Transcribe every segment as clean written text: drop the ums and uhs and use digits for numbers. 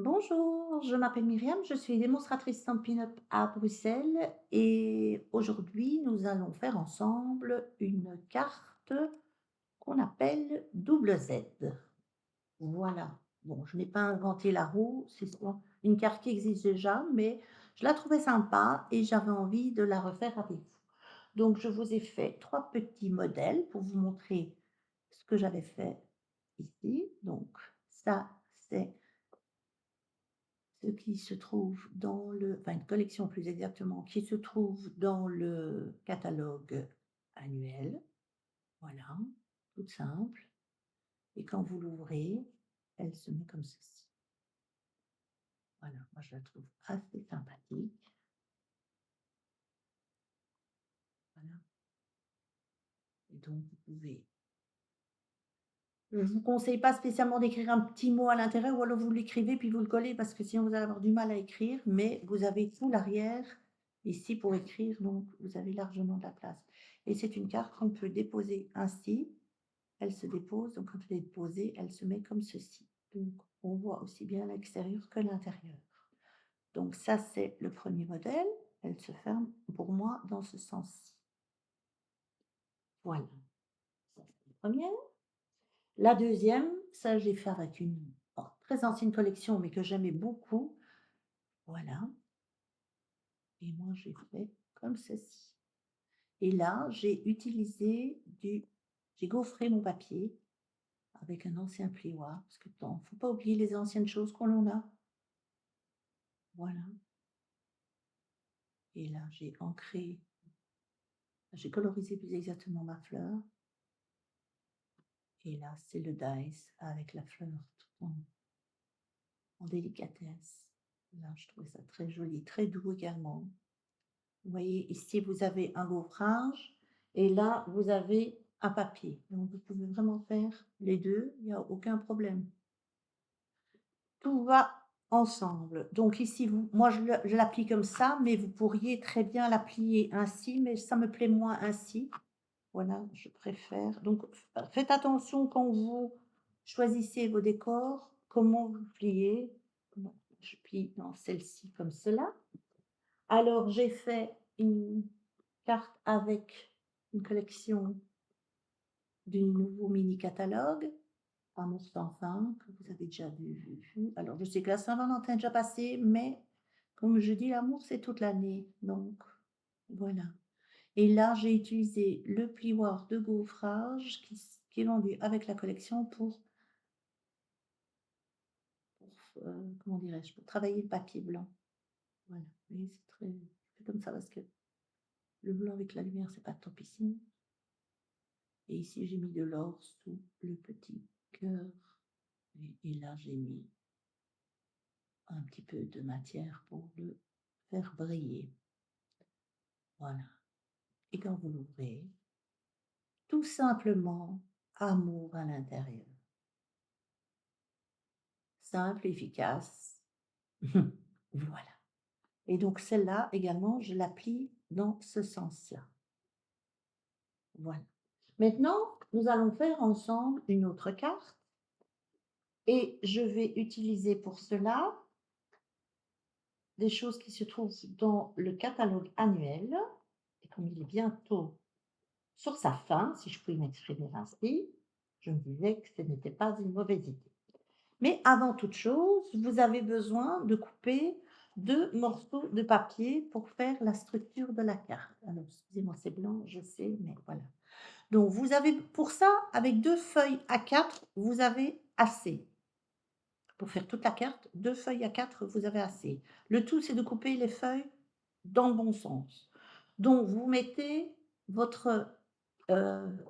Bonjour, je m'appelle Myriam, je suis démonstratrice Stampin' Up à Bruxelles et aujourd'hui nous allons faire ensemble une carte qu'on appelle double Z. Voilà. Bon, je n'ai pas inventé la roue, c'est souvent une carte qui existe déjà, mais je la trouvais sympa et j'avais envie de la refaire avec vous. Donc je vous ai fait trois petits modèles pour vous montrer ce que j'avais fait ici. Donc ça, c'est ce qui se trouve dans le enfin une collection plus exactement, qui se trouve dans le catalogue annuel. Voilà, toute simple et quand vous l'ouvrez, elle se met comme ceci. Voilà, moi je la trouve assez sympathique. Voilà et donc vous pouvez je vous conseille pas spécialement d'écrire un petit mot à l'intérieur ou alors vous l'écrivez puis vous le collez parce que sinon vous allez avoir du mal à écrire, mais vous avez tout l'arrière ici pour écrire, donc vous avez largement de la place et c'est une carte qu'on peut déposer ainsi. Elle se dépose, donc quand elle est déposée, elle se met comme ceci. Donc on voit aussi bien l'extérieur que l'intérieur. Donc ça, c'est le premier modèle. Elle se ferme pour moi dans ce sens-ci. Voilà, ça c'est la 1re. La deuxième, ça j'ai fait avec une très ancienne collection, mais que j'aimais beaucoup. Voilà et moi j'ai fait comme ceci et là, j'ai gaufré mon papier avec un ancien plioir parce que bon, faut pas oublier les anciennes choses qu'on en a. Voilà et là, j'ai colorisé plus exactement ma fleur et là, c'est le dies avec la fleur tout en délicatesse. Là, je trouvais ça très joli, très doux également. Vous voyez, ici, vous avez un gaufrage et là, vous avez un papier. Donc, vous pouvez vraiment faire les 2, il y a aucun problème. Tout va ensemble. Donc ici, moi, je la plie comme ça, mais vous pourriez très bien la plier ainsi, mais ça me plaît moins ainsi. Voilà, je préfère. Donc, faites attention quand vous choisissez vos décors, comment vous pliez. Bon, je plie dans celle-ci comme cela. Alors, j'ai fait une carte avec une collection du nouveau mini catalogue, Amour sans fin, que vous avez déjà vu. Alors, je sais que la Saint-Valentin est déjà passée, mais comme je dis, l'amour, c'est toute l'année. Donc, voilà. Et là, j'ai utilisé le plioir de gaufrage qui est vendu avec la collection comment dirais-je? Pour travailler le papier blanc. Voilà, vous voyez, c'est comme ça parce que le blanc avec la lumière, c'est pas top ici. Et ici, j'ai mis de l'or sous le petit cœur et là, j'ai mis un petit peu de matière pour le faire briller. Voilà et quand vous l'ouvrez, tout simplement amour à l'intérieur. Simple, efficace. Voilà et donc celle-là également, je la plie dans ce sens-là. Voilà. Maintenant, nous allons faire ensemble une autre carte et je vais utiliser pour cela des choses qui se trouvent dans le catalogue annuel et comme il est bientôt sur sa fin, si je puis m'exprimer ainsi, je me disais que ce n'était pas une mauvaise idée. Mais avant toute chose, vous avez besoin de couper 2 morceaux de papier pour faire la structure de la carte. Alors excusez-moi, c'est blanc, je sais, mais voilà. Donc vous avez pour ça, avec 2 feuilles A4, vous avez assez. Pour faire toute la carte, 2 feuilles A4, vous avez assez. Le tout, c'est de couper les feuilles dans le bon sens. Donc vous mettez votre, heu,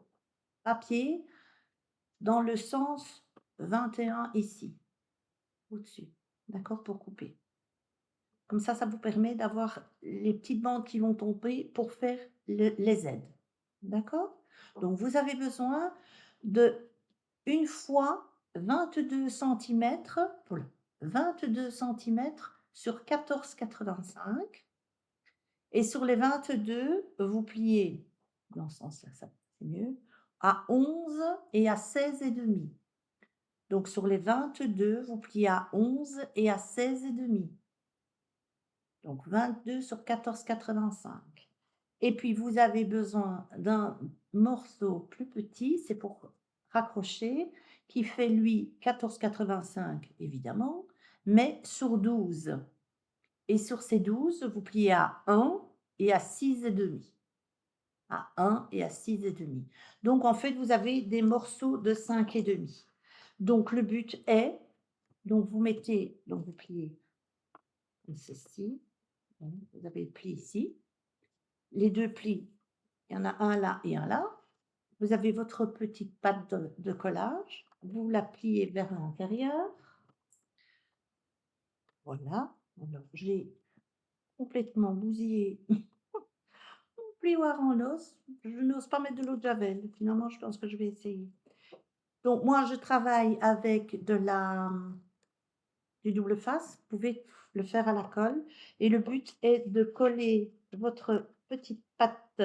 papier dans le sens 21 ici, au-dessus, d'accord? Pour couper. Comme ça vous permet d'avoir les petites bandes qui vont tomber pour faire les Z, d'accord? Donc vous avez besoin de 1 fois 22 centimètres, voilà, 22 centimètres sur 14,85 et sur les 22, vous pliez dans ce sens-là, ça c'est mieux, à 11 et à 16,5. Donc sur les 22, vous pliez à 11 et à 16,5. Donc 22 sur 14,85. Et puis vous avez besoin d'un morceau plus petit, c'est pour raccrocher, qui fait lui 14,85 évidemment, mais sur 12. Et sur ces 12, vous pliez à 1 et à 6,5. À 1 et à 6,5. Donc en fait, vous avez des morceaux de 5,5. Donc le but est, donc vous mettez, donc vous pliez comme ceci, vous avez le pli ici, les 2 plis, il y en a un là et un là. Vous avez votre petite patte de collage, vous la pliez vers l'intérieur. Voilà, alors j'ai complètement bousillé mon plioir en os. Je n'ose pas mettre de l'eau de javel. Finalement, je pense que je vais essayer. Donc moi, je travaille avec du double face. Vous pouvez le faire à la colle et le but est de coller votre petite patte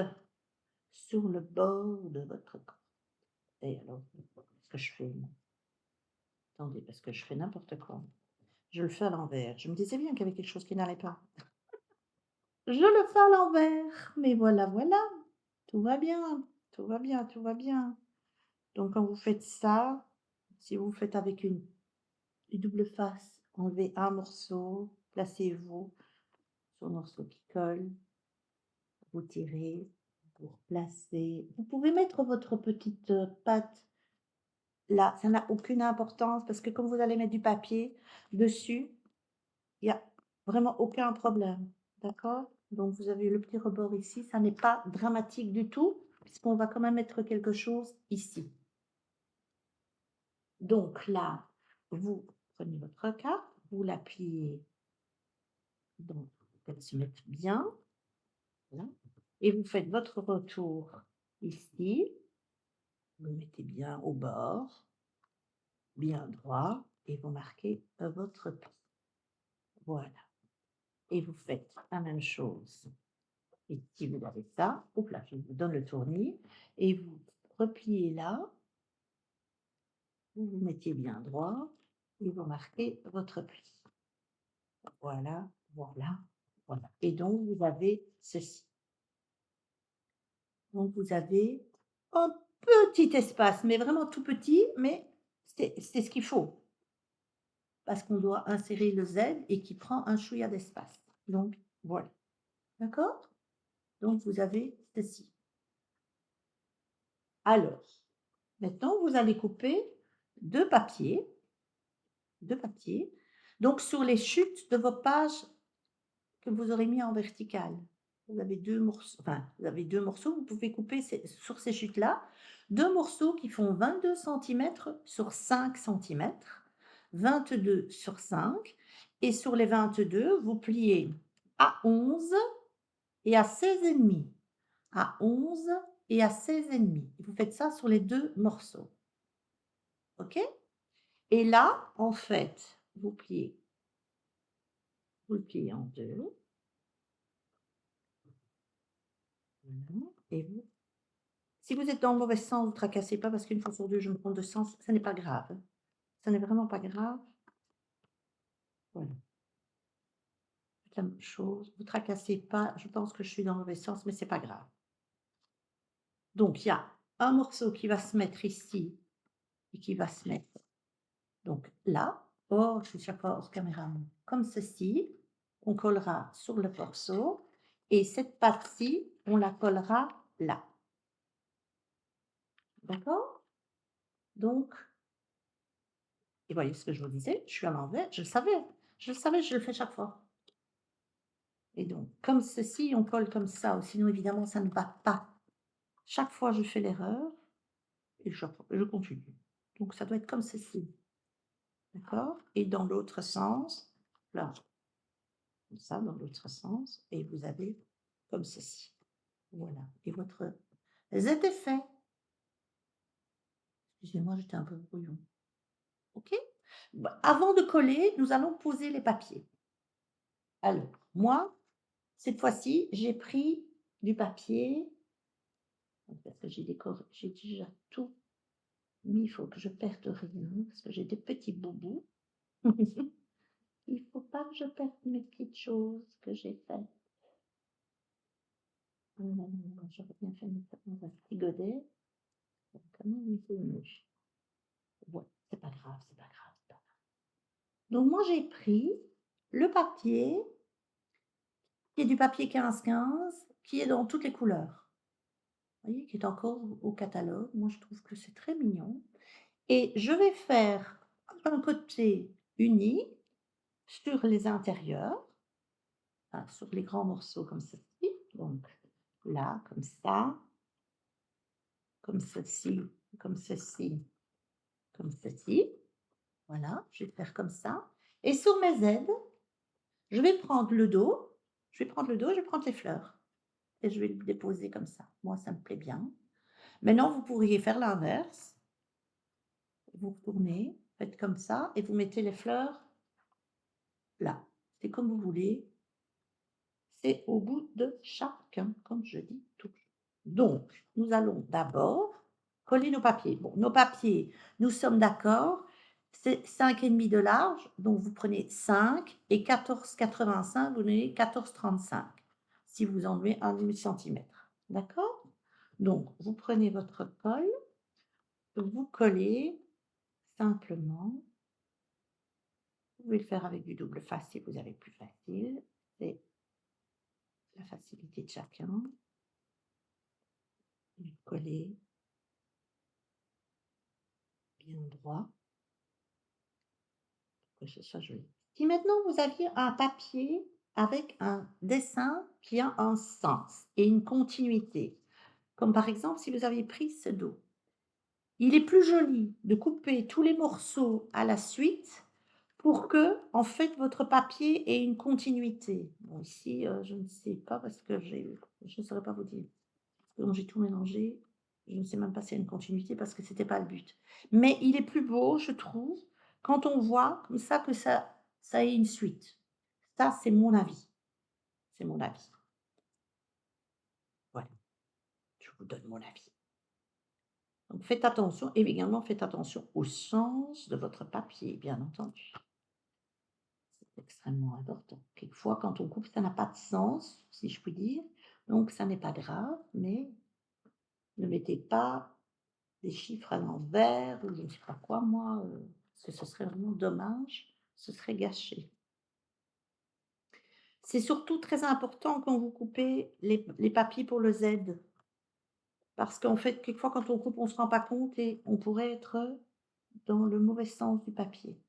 sur le bord de votre corps. Et alors, qu'est-ce que je fais moi? Attendez, parce que je fais n'importe quoi. Je le fais à l'envers. Je me disais bien qu'il y avait quelque chose qui n'allait pas. Je le fais à l'envers, mais voilà, voilà, tout va bien, tout va bien, tout va bien. Donc quand vous faites ça, si vous faites avec une double face, enlevez un morceau, placez-vous sur le morceau qui colle, vous tirez, vous replacez. Vous pouvez mettre votre petite pâte là, ça n'a aucune importance parce que comme vous allez mettre du papier dessus, il y a vraiment aucun problème, d'accord? Donc vous avez le petit rebord ici, ça n'est pas dramatique du tout puisqu'on va quand même mettre quelque chose ici. Donc là, vous prenez votre carte, vous la pliez donc qu'elle se mette bien, voilà, et vous faites votre retour ici, vous le mettez bien au bord, bien droit et vous marquez votre pli. Voilà. Et vous faites la même chose. Et si vous avez ça, hop là, je vous donne le tournis et vous repliez là, vous vous mettiez bien droit et vous marquez votre pli. Voilà, voilà, voilà. Et donc vous avez ceci. Donc vous avez un petit espace, mais vraiment tout petit, mais c'est ce qu'il faut. Parce qu'on doit insérer le Z et qui prend un chouïa d'espace. Donc voilà. D'accord? Donc vous avez ceci. Alors, maintenant, vous allez couper 2 papiers, 2 papiers, donc sur les chutes de vos pages que vous aurez mis en verticale. Vous avez 2 morceaux, enfin, vous avez 2 morceaux, vous pouvez couper sur ces chutes-là, 2 morceaux qui font 22 centimètres sur 5 centimètres, 22 sur 5, et sur les 22, vous pliez à 11 et à 16,5, à 11 et à 16,5. Vous faites ça sur les 2 morceaux. OK? Et là, en fait, vous le pliez en 2. Voilà, et vous si vous êtes dans le mauvais sens, vous ne tracassez pas parce qu'une fois sur 2, je me trompe de sens, ça n'est pas grave. Ça n'est vraiment pas grave. Voilà. Faites la même chose, vous tracassez pas, je pense que je suis dans le mauvais sens, mais c'est pas grave. Donc il y a un morceau qui va se mettre ici et qui va se mettre donc là. Oh, je suis d'accord, caméraman. Comme ceci, on collera sur le morceau et cette partie, on la collera là. D'accord? Donc, et voyez ce que je vous disais, je suis à l'envers, je le savais, je le fais chaque fois. Et donc, comme ceci, on colle comme ça, ou sinon évidemment ça ne va pas. Chaque fois, je fais l'erreur et je continue. Donc, ça doit être comme ceci, d'accord? Et dans l'autre sens, là, comme ça, dans l'autre sens, et vous avez comme ceci. Voilà. Et votre Z est fait. Excusez-moi, j'étais un peu brouillon. OK? Bah, avant de coller, nous allons poser les papiers. Alors, moi, cette fois-ci, j'ai pris du papier, parce que j'ai déjà tout Mais il faut que je perde rien parce que j'ai des petits boubous. Il faut pas que je perde mes petites choses que j'ai faites. J'aurais bien fait de mettre ça dans un petit godet. Quand même un peu moche. Ouais, c'est pas grave, c'est pas grave, c'est pas grave. Donc moi j'ai pris le papier, qui est du papier 15-15, qui est dans toutes les couleurs. Vous voyez, qui est encore au catalogue. Moi je trouve que c'est très mignon. Et je vais faire un côté uni sur les intérieurs, enfin, sur les grands morceaux comme ceci. Donc là, comme ceci, comme ceci, comme ceci. Voilà, je vais faire comme ça. Et sur mes aides, je vais prendre le dos, je vais prendre le dos, je vais prendre les fleurs et je vais le déposer comme ça. Moi, ça me plaît bien. Maintenant, vous pourriez faire l'inverse. Vous retournez, faites comme ça et vous mettez les fleurs là. C'est comme vous voulez. C'est au goût de chacun, comme je dis toujours. Donc, nous allons d'abord coller nos papiers. Bon, nos papiers, nous sommes d'accord, c'est 5,5 de large, donc vous prenez 5 et 14,85, vous donnez 14,35 si vous enlevez un demi-centimètre. D'accord? Donc, vous prenez votre colle, vous collez simplement. Vous pouvez le faire avec du double face si vous avez plus facile. C'est la facilité de chacun. Vous collez bien droit, que ce soit joli. Si maintenant vous aviez un papier avec un dessin qui a un sens et une continuité, comme par exemple si vous aviez pris ce dos, il est plus joli de couper tous les morceaux à la suite pour que, en fait, votre papier ait une continuité. Bon, ici, je ne sais pas parce que je ne saurais pas vous dire. Donc j'ai tout mélangé. Je ne sais même pas s'il y a une continuité parce que c'était pas le but. Mais il est plus beau, je trouve, quand on voit comme ça que ça ait une suite. Ça, c'est mon avis. C'est mon avis. Voilà, je vous donne mon avis. Donc faites attention et également faites attention au sens de votre papier, bien entendu. C'est extrêmement important. Quelquefois, quand on coupe, ça n'a pas de sens, si je puis dire. Donc ça n'est pas grave, mais ne mettez pas des chiffres à l'envers ou je ne sais pas quoi moi, parce que ce serait vraiment dommage, ce serait gâché. C'est surtout très important quand vous coupez les papiers pour le Z, parce qu'en fait, quelquefois quand on coupe, on ne se rend pas compte et on pourrait être dans le mauvais sens du papier.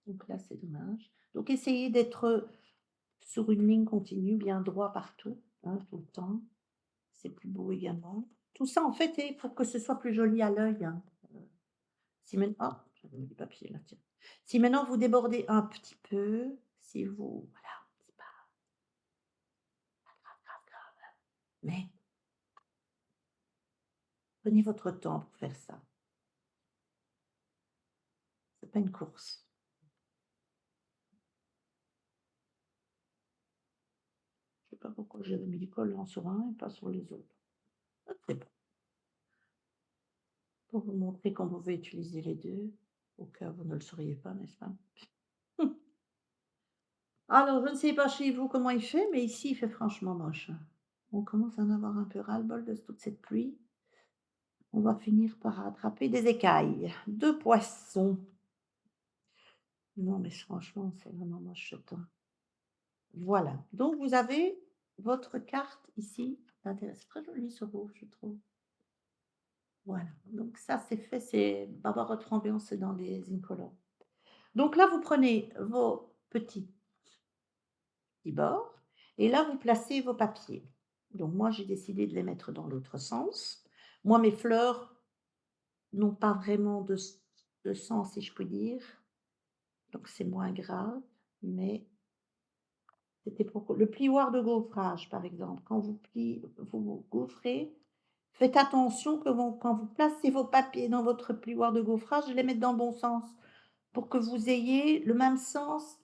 Donc là, c'est dommage. Donc essayez d'être sur une ligne continue, bien droit partout, hein, tout le temps. C'est plus beau également. Tout ça, en fait, est pour que ce soit plus joli à l'œil, hein. Si maintenant, oh, j'avais mis du papier là, tiens. Si maintenant vous débordez un petit peu, si vous, voilà, c'est pas grave, grave, grave, mais prenez votre temps pour faire ça. C'est pas une course. Je sais pas pourquoi j'avais mis du collant sur un et pas sur les autres. Je sais pas. Pour vous montrer qu'on pouvait utiliser les deux, au cas où vous ne le sauriez pas, n'est-ce pas? Alors, je ne sais pas chez vous comment il fait, mais ici, il fait franchement moche, hein. On commence à en avoir un peu ras-le-bol de toute cette pluie. On va finir par attraper des écailles de poisson. Non, mais franchement, c'est vraiment mocheton. Voilà, donc vous avez votre carte ici d'intérêt. C'est très joli ce rouge, je trouve. Voilà, donc ça c'est fait, c'est Barbara Tremblay, c'est dans les incolores. Donc là, vous prenez vos petits bords et là, vous placez vos papiers. Donc moi, j'ai décidé de les mettre dans l'autre sens. Moi, mes fleurs n'ont pas vraiment de sens, si je puis dire, donc c'est moins grave, mais c'était pour le plioir de gaufrage, par exemple. Quand vous gaufrez, faites attention que quand vous placez vos papiers dans votre plioir de gaufrage, de les mettre dans le bon sens pour que vous ayez le même sens,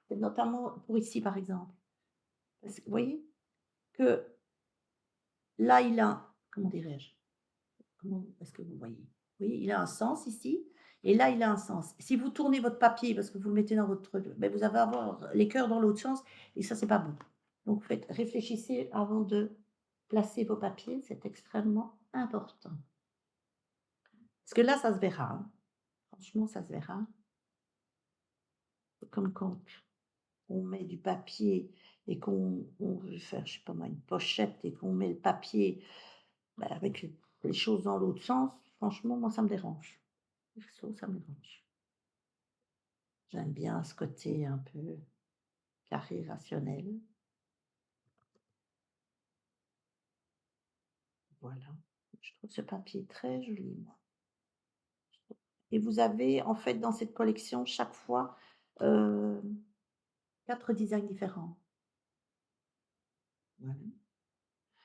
notamment pour ici, par exemple. Parce que vous voyez que là, il a, comment dirais-je? Comment est-ce que vous voyez? voyez, il a un sens ici et là, il a un sens. Si vous tournez votre papier parce que vous le mettez dans votre ben, vous allez avoir les cœurs dans l'autre sens et ça, c'est pas bon. Donc faites réfléchissez avant de placer vos papiers, c'est extrêmement important. Parce que là, ça se verra, hein. Franchement, ça se verra. Comme quand on met du papier et qu'on veut faire, je sais pas moi, une pochette et qu'on met le papier, bah, avec les choses dans l'autre sens, franchement, moi, ça me dérange. Perso, ça me dérange. J'aime bien ce côté un peu carré, rationnel. Voilà. Je trouve ce papier très joli, moi. Et vous avez, en fait, dans cette collection, chaque fois, heu, 4 designs différents. Voilà.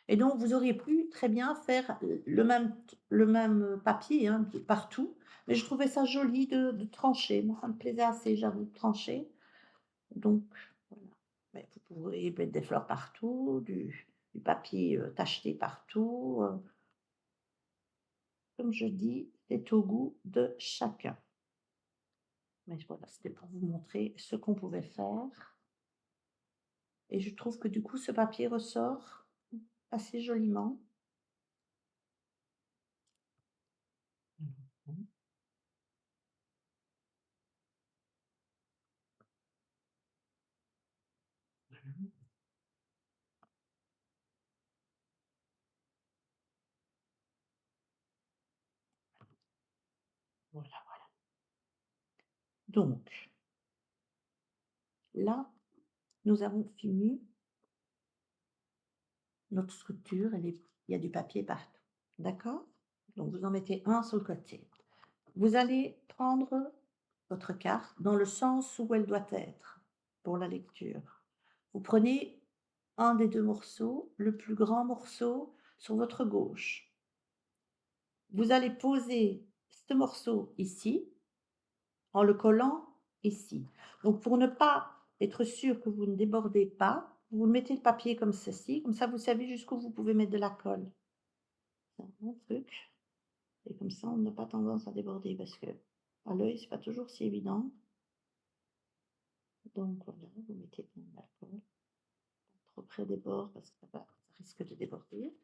Et donc vous auriez pu très bien faire le même papier, hein, de partout, mais je trouvais ça joli de trancher. Moi, ça me plaisait assez, j'avoue, de trancher. Donc voilà. Mais vous pourriez mettre des fleurs partout, du papier, tacheté partout, comme je dis, c'est au goût de chacun. Mais voilà, c'était pour vous montrer ce qu'on pouvait faire et je trouve que du coup ce papier ressort assez joliment. Mmh. Voilà. Donc là, nous avons fini notre structure, il y a du papier partout. D'accord? Donc vous en mettez un sur le côté. Vous allez prendre votre carte dans le sens où elle doit être pour la lecture. Vous prenez un des 2 morceaux, le plus grand morceau, sur votre gauche. Vous allez poser ce morceau ici, en le collant ici. Donc pour ne pas être sûr que vous ne débordez pas, vous mettez le papier comme ceci, comme ça vous savez jusqu'où vous pouvez mettre de la colle. C'est un bon truc et comme ça on n'a pas tendance à déborder parce que à l'œil, c'est pas toujours si évident. Donc voilà, vous mettez bien de la colle, pas trop près des bords parce que ça risque de déborder.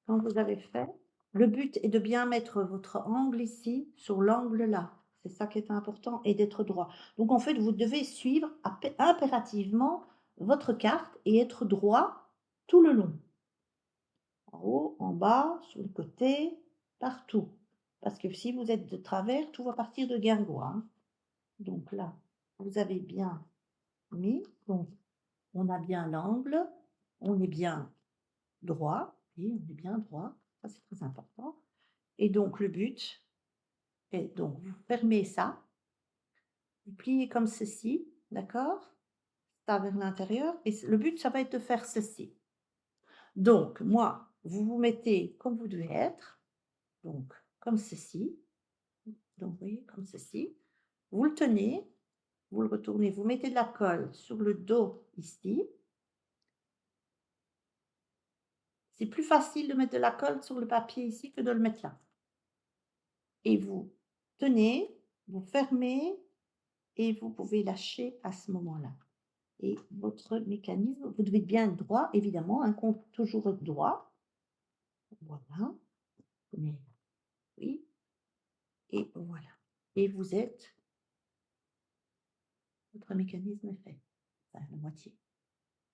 Quand vous avez fait, le but est de bien mettre votre angle ici sur l'angle là. C'est ça qui est important et d'être droit. Donc en fait, vous devez suivre impérativement votre carte et être droit tout le long. En haut, en bas, sur le côté, partout. Parce que si vous êtes de travers, tout va partir de guingois, hein. Donc là, vous avez bien mis, donc on a bien l'angle, on est bien droit, et on est bien droit, ça c'est très important. Et donc le but est donc vous fermez ça, vous pliez comme ceci, d'accord? Ça vers l'intérieur et le but ça va être de faire ceci. Donc moi, vous vous mettez comme vous devez être, donc comme ceci, donc vous voyez comme ceci. Vous le tenez, vous le retournez, vous mettez de la colle sur le dos ici. C'est plus facile de mettre de la colle sur le papier ici que de le mettre là. Et vous tenez, vous fermez et vous pouvez lâcher à ce moment-là. Et votre mécanisme, vous devez bien être droit, évidemment, hein, toujours être droit. Voilà. Mais oui, et voilà. Et vous êtes, votre mécanisme est fait. Enfin, la moitié.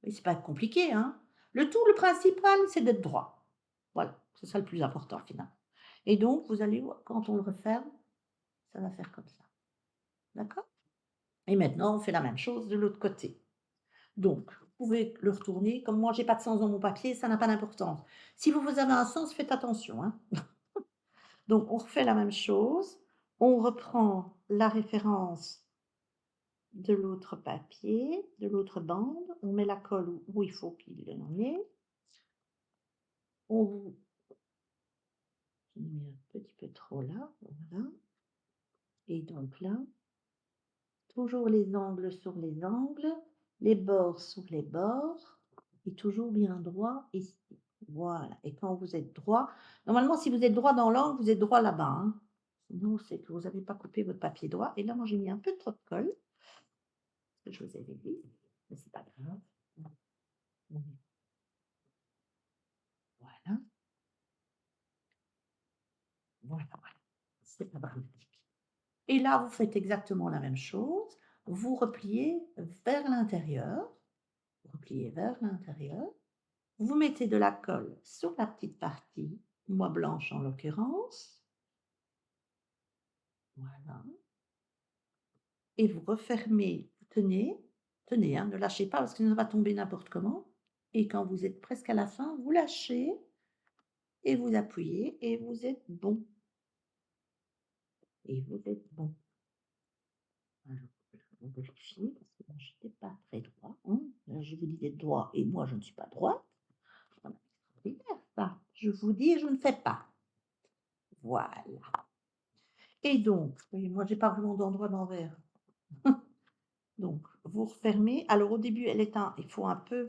Oui, c'est pas compliqué, hein. Le principal, c'est d'être droit. Voilà, c'est ça le plus important finalement. Et donc, vous allez voir, quand on le referme, ça va faire comme ça. D'accord? Et maintenant, on fait la même chose de l'autre côté. Donc, vous pouvez le retourner. Comme moi, j'ai pas de sens dans mon papier, ça n'a pas d'importance. Si vous avez un sens, faites attention, hein. Donc, on refait la même chose. On reprend la référence de l'autre papier, de l'autre bande. On met la colle où il faut qu'il en ait. On vous j'en ai mis un petit peu trop là, voilà. Et donc là, toujours les angles sur les angles, les bords sur les bords, et toujours bien droit ici. Voilà. Et quand vous êtes droit, normalement, si vous êtes droit dans l'angle, vous êtes droit là-bas, hein. Sinon, c'est que vous n'avez pas coupé votre papier droit. Et là, moi, j'ai mis un peu trop de colle, que je vous avais dit, mais c'est pas grave. On est- Voilà, voilà, voilà. C'est pas dramatique. Et là, vous faites exactement la même chose. Vous repliez vers l'intérieur. Repliez vers l'intérieur. Vous mettez de la colle sur la petite partie, moi blanche en l'occurrence. Voilà. Et vous refermez, vous tenez, tenez, hein, ne lâchez pas parce que ça va tomber n'importe comment. Et quand vous êtes presque à la fin, vous lâchez et vous appuyez et vous êtes bon. Et vous êtes bon. Alors, je vais vérifier parce que moi, je n'étais pas très droit. Hein. Là, je vous dis d'être droit et moi, je ne suis pas droite. C'est quand même extraordinaire, ça. Je vous dis, je ne fais pas. Voilà. Et donc, oui, moi, j'ai pas vraiment d'endroit d'envers. Donc, vous refermez. Alors, au début, il faut un peu,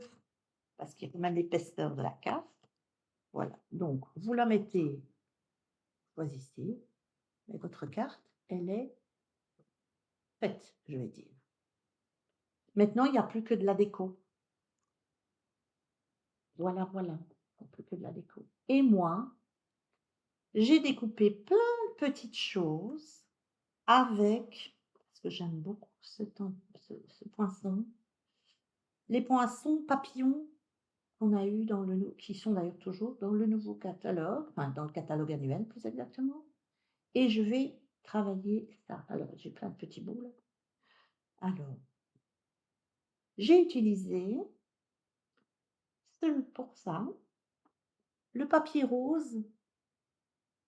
parce qu'il y a quand même l'épaisseur de la carte. Voilà. Donc, vous la mettez, choisissez, et votre carte, elle est faite, je vais dire. Maintenant, il n'y a plus que de la déco. Voilà, voilà. Il n'y a plus que de la déco. Et moi, j'ai découpé plein de petites choses avec, parce que j'aime beaucoup ce poinçon, les poinçons papillons qu'on a eu qui sont d'ailleurs toujours dans le nouveau catalogue, enfin dans le catalogue annuel plus exactement. Et je vais travailler ça. Alors, j'ai plein de petits bouts là. Alors, j'ai utilisé pour ça le papier rose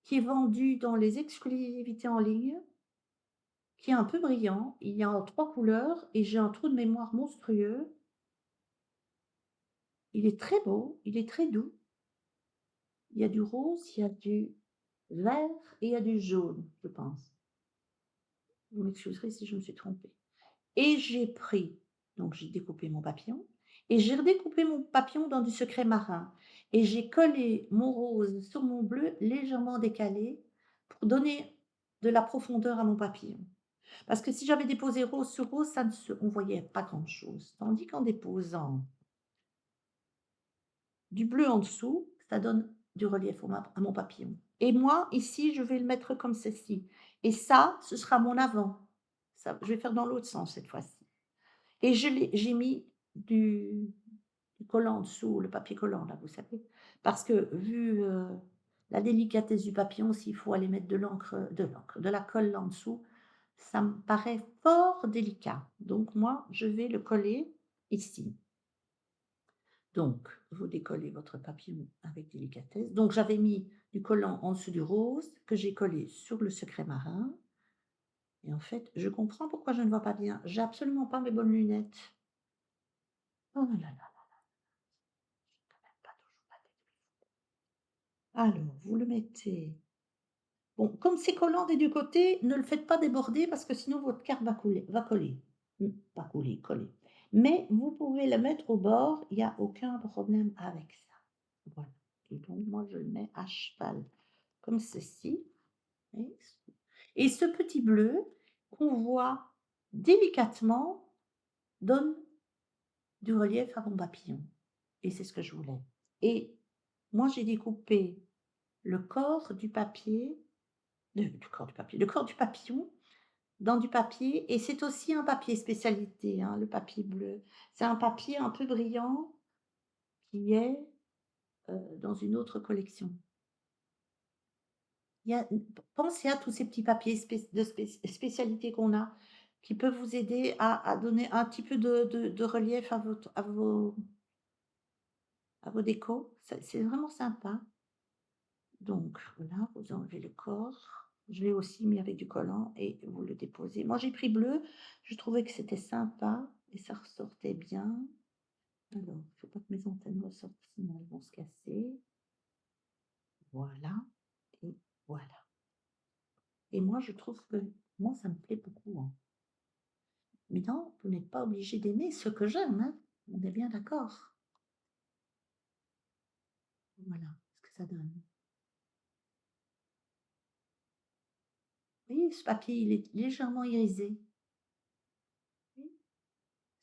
qui est vendu dans les exclusivités en ligne, qui est un peu brillant. Il y a en 3 couleurs et j'ai un trou de mémoire monstrueux. Il est très beau, il est très doux. Il y a du rose, il y a du vert et il y a du jaune, je pense. Vous m'excuserez si je me suis trompée. Et j'ai découpé mon papillon et j'ai redécoupé mon papillon dans du secret marin et j'ai collé mon rose sur mon bleu légèrement décalé pour donner de la profondeur à mon papillon. Parce que si j'avais déposé rose sur rose, on voyait pas grand-chose. Tandis qu'en déposant du bleu en dessous, ça donne du relief à mon papillon. Et moi, ici, je vais le mettre comme ceci. Et ça, ce sera mon avant. Ça, je vais faire dans l'autre sens cette fois-ci. Et j'ai mis du collant en dessous, le papier collant là, vous savez? Parce que vu, la délicatesse du papillon, s'il faut aller mettre de la colle là en dessous, ça me paraît fort délicat. Donc moi, je vais le coller ici. Donc, vous décollez votre papillon avec délicatesse. Donc j'avais mis du collant en dessous du rose que j'ai collé sur le secret marin et en fait, je comprends pourquoi je ne vois pas bien. J'ai absolument pas mes bonnes lunettes. Oh là là, quand même pas toujours la tête. Alors, vous le mettez. Bon, comme c'est collant des 2 côtés, ne le faites pas déborder parce que sinon votre carte va coller. Pas couler, coller. Mais vous pouvez le mettre au bord, il y a aucun problème avec ça. Voilà. Et donc moi je le mets à cheval comme ceci. Et ce petit bleu qu'on voit délicatement donne du relief à mon papillon. Et c'est ce que je voulais. Et moi j'ai découpé le corps du papier le corps du papillon dans du papier et c'est aussi un papier spécialité, hein, le papier bleu. C'est un papier un peu brillant qui est, dans une autre collection. Il y a Pensez à tous ces petits papiers spécialité qu'on a, qui peuvent vous aider à donner un petit peu de relief à vos décos. C'est vraiment sympa. Donc voilà, vous enlevez le corps. Je l'ai aussi mis avec du collant et vous le déposez. Moi, j'ai pris bleu. Je trouvais que c'était sympa et ça ressortait bien. Alors, il ne faut pas que mes antennes ressortent, sinon elles vont se casser. Voilà et voilà. Et moi, je trouve que moi, ça me plaît beaucoup, hein. Mais non, vous n'êtes pas obligé d'aimer ce que j'aime, hein. On est bien d'accord. Voilà ce que ça donne. voyez, ce papier, il est légèrement irisé. Vous voyez?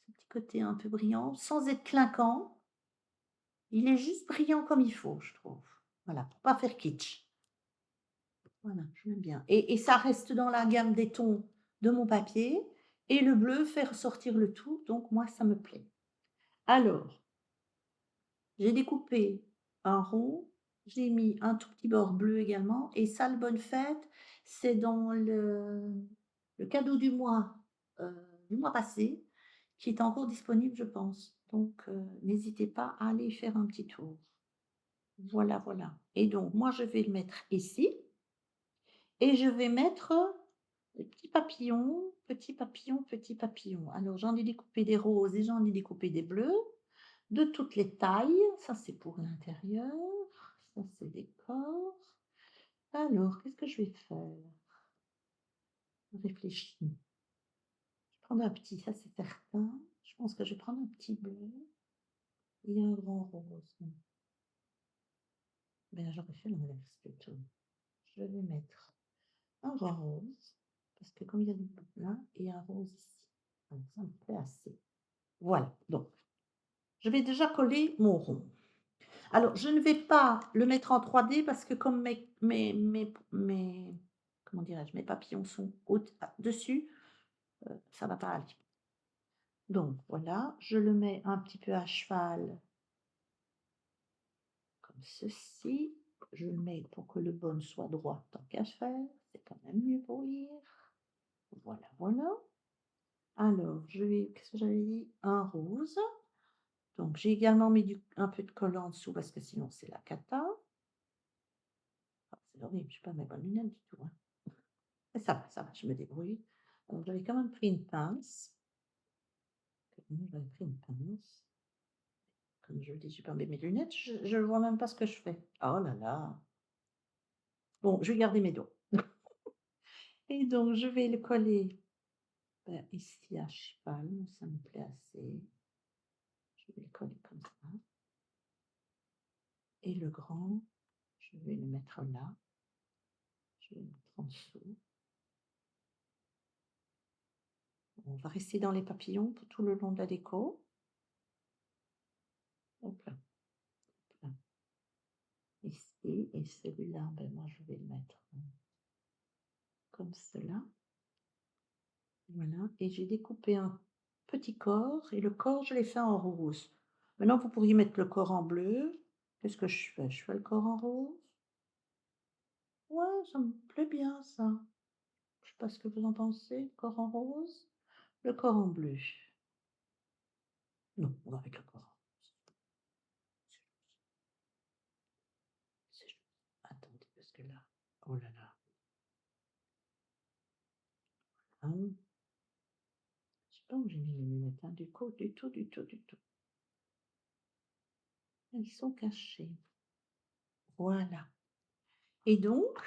Ce petit côté un peu brillant, sans être clinquant. Il est juste brillant comme il faut, je trouve. Voilà, pour pas faire kitsch. Voilà, j'aime bien et ça reste dans la gamme des tons de mon papier et le bleu fait ressortir le tout, donc moi ça me plaît. Alors, j'ai découpé un rond, j'ai mis un tout petit bord bleu également et ça, le Bonne Fête, c'est dans le cadeau du mois passé, qui est encore disponible, je pense. Donc, n'hésitez pas à aller y faire un petit tour. Voilà, voilà et donc moi, je vais le mettre ici et je vais mettre des petits papillons, petits papillons, petits papillons. Alors, j'en ai découpé des roses et j'en ai découpé des bleus. De toutes les tailles, ça c'est pour l'intérieur, ça c'est décor. Alors, qu'est-ce que je vais faire? Je réfléchis. Je vais prendre un petit, ça c'est certain. Je pense que je vais prendre un petit bleu et un grand rose. Ben, j'aurais fait l'inverse plutôt. Je vais mettre un grand rose, parce que comme il y a du bleu là, et un rose ici. Donc ça me fait assez. Voilà, donc je vais déjà coller mon rond. Alors, je ne vais pas le mettre en 3D parce que comme mes comment dirais-je? Mes papillons sont dessus, ça va pas aller. Donc voilà, je le mets un petit peu à cheval comme ceci. Je le mets pour que le baume soit droit tant qu'à faire, c'est quand même mieux pour lire. Voilà, voilà. Alors, je vais qu'est-ce que j'avais dit? Un rose. Donc j'ai également mis un peu de colle en dessous parce que sinon c'est la cata. Ah, c'est horrible, j'ai pas mes bonnes lunettes du tout, hein. Mais ça va, je me débrouille. Alors j'avais quand même pris une pince. J'avais pris une pince. Comme je le dis, j'ai pas mes lunettes, je vois même pas ce que je fais. Oh là là! Bon, je vais garder mes doigts. Et donc je vais le coller, ici à cheval, ça me plaît assez. Je vais le coller comme ça. Et le grand, je vais le mettre là. Je vais le mettre en dessous. On va rester dans les papillons pour tout le long de la déco. Hop là, hop là. Ici et celui-là, ben moi je vais le mettre comme cela. Voilà et j'ai découpé un petit corps et le corps, je l'ai fait en rose. Maintenant, vous pourriez mettre le corps en bleu. Qu'est-ce que je fais? Je fais le corps en rose? Ouais, ça me plaît bien ça. Je sais pas ce que vous en pensez, corps en rose? Le corps en bleu? Non, on va avec le corps en rose. C'est joli. Attendez, parce que là, oh là là. Ah oui. Je sais pas où j'ai mis mes lunettes, hein, du coup, du tout, du tout, du tout. Elles sont cachées. Voilà. Et donc,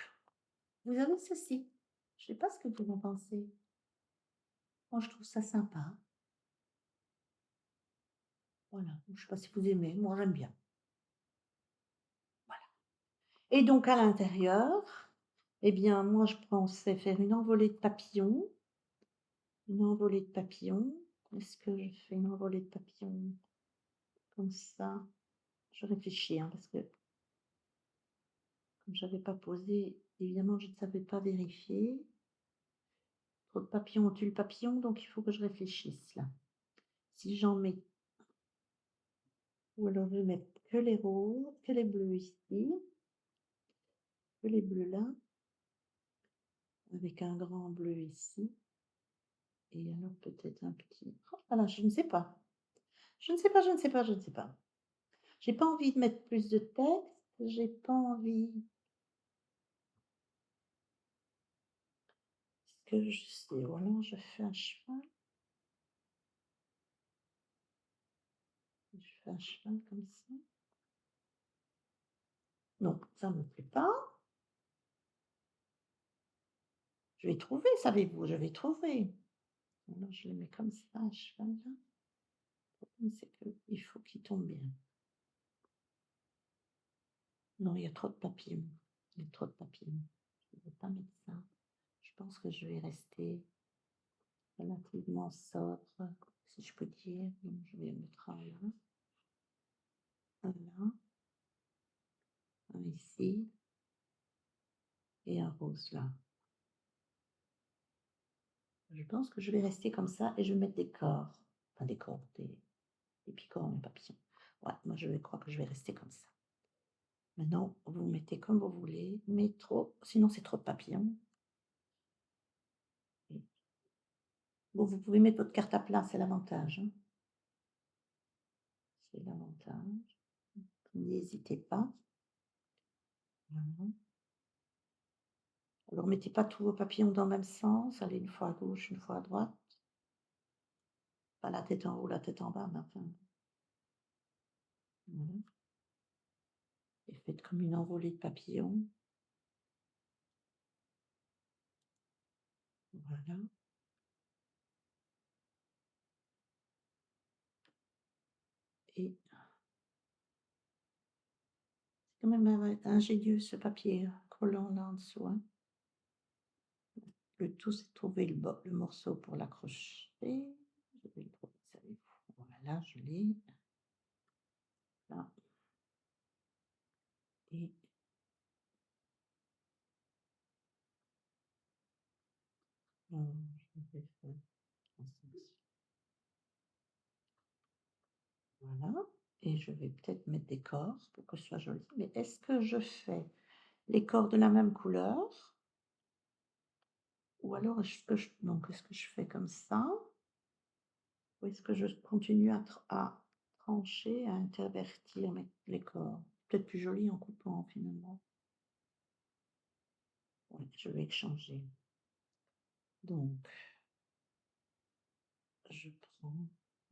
vous avez ceci. Je sais pas ce que vous en pensez. Moi, je trouve ça sympa. Voilà. Je sais pas si vous aimez, moi j'aime bien. Voilà. Et donc à l'intérieur, eh bien, moi je pensais faire une envolée de papillons. Une envolée de papillons. Est-ce que je fais une envolée de papillons comme ça? Je réfléchis, hein, parce que comme j'avais pas posé, évidemment, je ne savais pas vérifier. Trop de papillons tue le papillon, donc il faut que je réfléchisse là. Si j'en mets, ou alors je vais mettre que les roses, que les bleus ici, que les bleus là, avec un grand bleu ici, et alors peut-être un petit. Oh là là, je ne sais pas. Je ne sais pas, je ne sais pas, je ne sais pas. J'ai pas envie de mettre plus de texte, j'ai pas envie. Est-ce que je sais, ou alors je fais un cheval. Je fais un cheval comme ça. Non, ça ne me plaît pas. Je vais trouver, savez-vous, je vais trouver. Alors je le mets comme ça, un cheval là. C'est que il faut qu'il tombe bien. Non, il y a trop de papillons. Il y a trop de papillons. Je ne veux pas mettre ça. Je pense que je vais rester relativement sobre, si je peux dire. Donc je vais mettre un là, un là, un ici et un rose là. Je pense que je vais rester comme ça et je vais mettre des corps, enfin des corps, des picornes et papillons. Ouais, moi je vais croire que je vais rester comme ça. Maintenant, vous mettez comme vous voulez, mais trop, sinon c'est trop de papillons. Et bon, vous pouvez mettre votre carte à plat, c'est l'avantage, hein. C'est l'avantage. N'hésitez pas. Voilà. Alors mettez pas tous vos papillons dans le même sens, allez une fois à gauche, une fois à droite. Pas la tête en haut, la tête en bas, mais enfin, voilà. Et faites comme une envolée de papillons. Voilà. Et c'est quand même ingénieux ce papier collant là en dessous, hein. Le tout, c'est de trouver le morceau pour l'accrocher. Je vais le trouver, savez-vous. Voilà, je l'ai. Là. Et je vais faire en sens. Voilà. Et je vais peut-être mettre des corps pour que ce soit joli. Mais est-ce que je fais les corps de la même couleur? Ou alors donc est-ce que je fais comme ça? Ou est-ce que je continue à trancher, à intervertir les corps? Peut-être plus joli en coupant finalement. Oui, je vais changer. Donc, je prends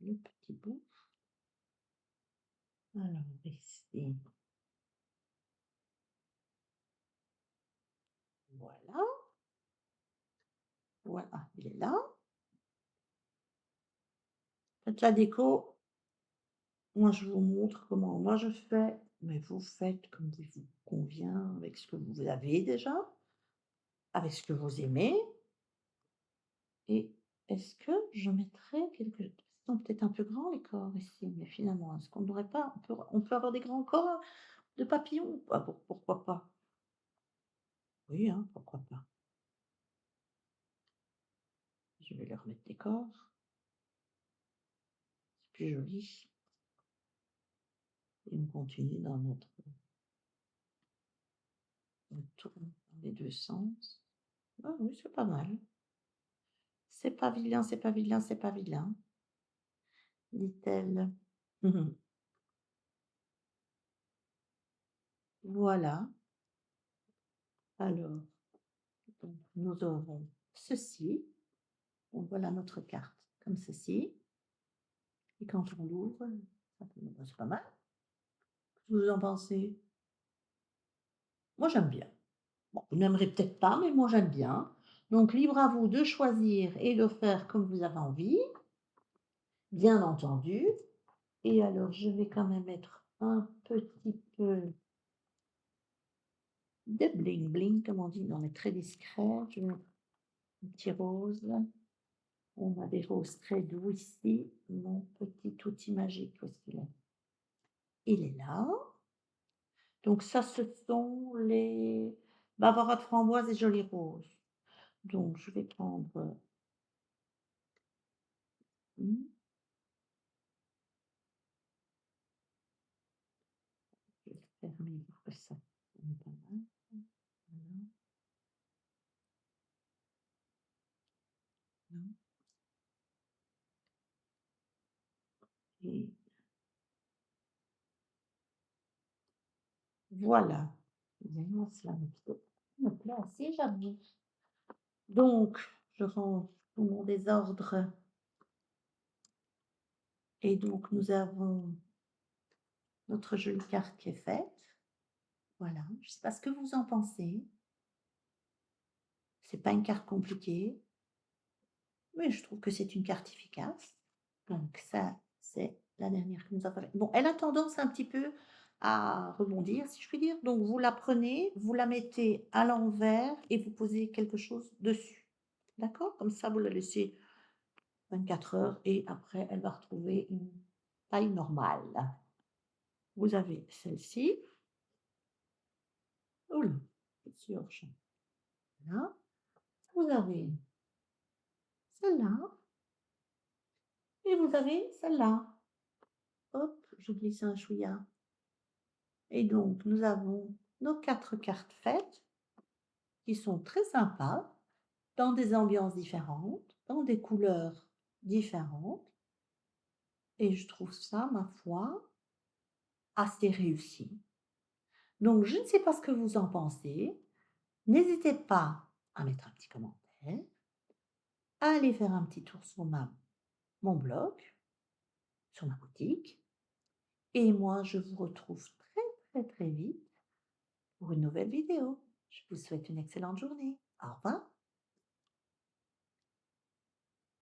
le petit bout. Alors ici, voilà. Voilà, il est là. Faites la déco. Moi, je vous montre comment moi je fais, mais vous faites comme il vous convient, avec ce que vous avez déjà, avec ce que vous aimez. Et est-ce que je mettrais quelque ils sont peut-être un peu grands les corps ici, mais finalement, est-ce qu'on n'aurait pas on peut avoir des grands corps de papillons ou pas? Pourquoi pas? Oui, hein, pourquoi pas? Je vais leur mettre des corps, c'est plus joli et on continue dans on tourne dans les 2 sens. Ah oui, c'est pas mal. C'est pas vilain, c'est pas vilain, c'est pas vilain, dit-elle. Mmh. Voilà, alors, donc nous aurons ceci, donc voilà notre carte comme ceci et quand on l'ouvre, c'est pas mal. Qu'est-ce que vous en pensez? Moi j'aime bien. Bon, vous n'aimerez peut-être pas, mais moi j'aime bien. Donc libre à vous de choisir et de faire comme vous avez envie, bien entendu. Et alors je vais quand même mettre un petit peu de bling bling, comme on dit, non mais très discret. Je vais mettre un petit rose. On a des roses très doux ici. Mon petit outil magique, où est-ce qu'il est? Il est là. Donc ça, ce sont les bavarois de framboise et jolies roses. Donc je vais prendre, mmh, je vais fermer pour que ça tombe pas mal. Voilà, voilà et voilà. Excusez-moi, cela un petit peu me plaît assez, j'avoue. Donc je range tout mon désordre et donc nous avons notre jolie carte qui est faite. Voilà, je ne sais pas ce que vous en pensez. C'est pas une carte compliquée, mais je trouve que c'est une carte efficace. Donc ça, c'est la dernière que nous avons faite. Bon, elle a tendance un petit peu à rebondir, si je puis dire. Donc vous la prenez, vous la mettez à l'envers et vous posez quelque chose dessus. D'accord? Comme ça, vous la laissez 24 heures et après, elle va retrouver une taille normale. Vous avez celle-ci. Oh là, petit torchon. Là. Vous avez celle-là et vous avez celle-là. Hop, je glisse un chouïa. Et donc, nous avons nos 4 cartes faites qui sont très sympas, dans des ambiances différentes, dans des couleurs différentes. Et je trouve ça, ma foi, assez réussi. Donc, je ne sais pas ce que vous en pensez. N'hésitez pas à mettre un petit commentaire, à aller faire un petit tour sur mon blog, sur ma boutique. Et moi, je vous retrouve très, très, très vite pour une nouvelle vidéo. Je vous souhaite une excellente journée. Au revoir.